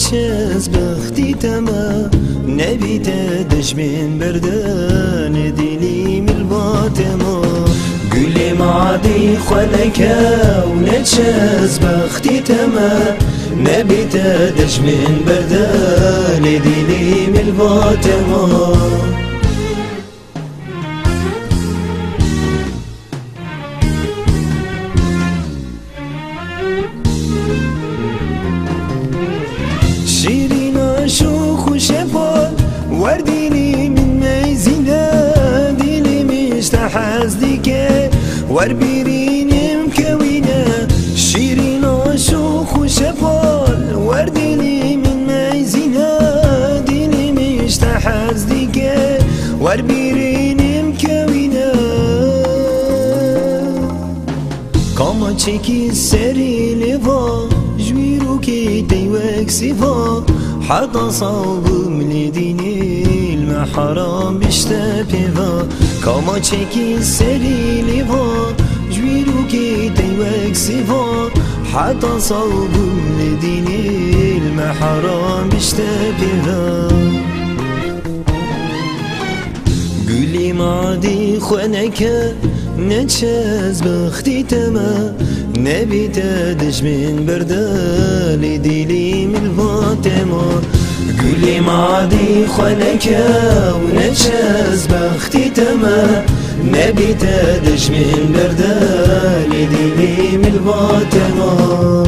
نچز بختی تما نبیت دشمن بردن دیلی ملبات ما گل معدی خلکه و نچز بختی تما نبیت دشمن بردن دیلی ملبات ما شیرین شوخ شفال ورديني من ميزينا ديلي مشتحز ديكي وربيريني مكوينة شيرين شوخ شفال ورديني من ميزينا ديلي مشتحز ديكي وربيريني مكوينة كاما تشيكي السري لفا جويرو كي تيوك سفا حتى صوب لديني المحرم بشتبه كما تشكي سري لفا جويرو كي تيوك سفا حتى صوب لديني المحرم بشتبه قولي معدي خونك نتشاز بختي تما نبيت دشمن بردالي ديلي من الفاطمة قولي معدي خلك ونتشاز بختي تما نبيت دشمن بردالي ديلي من الفاطمة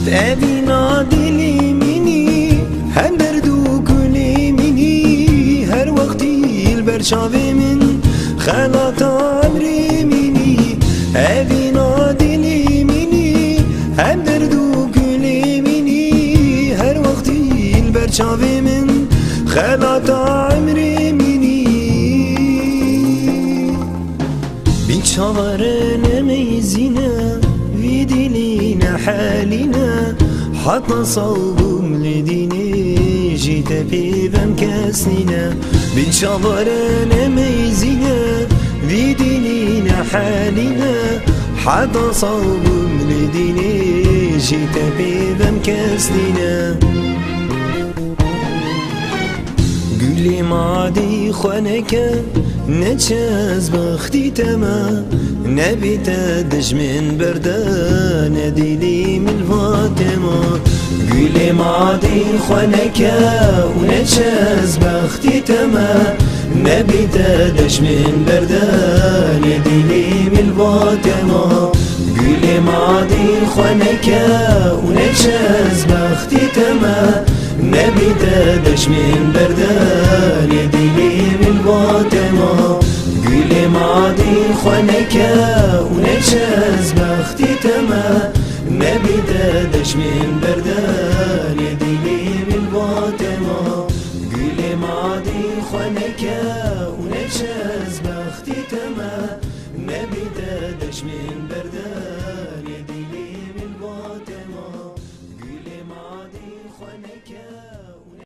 أبي نادلي مني هم دردو كلي مني هر وقتي البرشاوي من خلات عمري مني أبي نادلي مني هم دردو كلي مني هر وقتي البرشاوي من خلات عمري مني بيشاورن ميزينا في ديلينا حالنا حتى صوبهم لديني جيت في بمكاسننا بنشاورنا ميزينا في دينينا حالنا حتى صوبهم لديني جيت في بمكاسننا قولي معدي خونك نتشاز بختي تما نبيت دشمن بردان ديلي من الفاطمة قولي معدي خونك ونتشاز بختي تما نبيت دشمن بردان ديلي من الفاطمة قولي معدي خونك ونتشاز بختي تما نبيت دشمن بردان ديلي من الفاطمة قولي معدي خونك ونتشاز بختي تما نبيت دشمن بردان ديلي من الفاطمة قولي معدي خونك ونتشاز بختي تما نبيت دشمن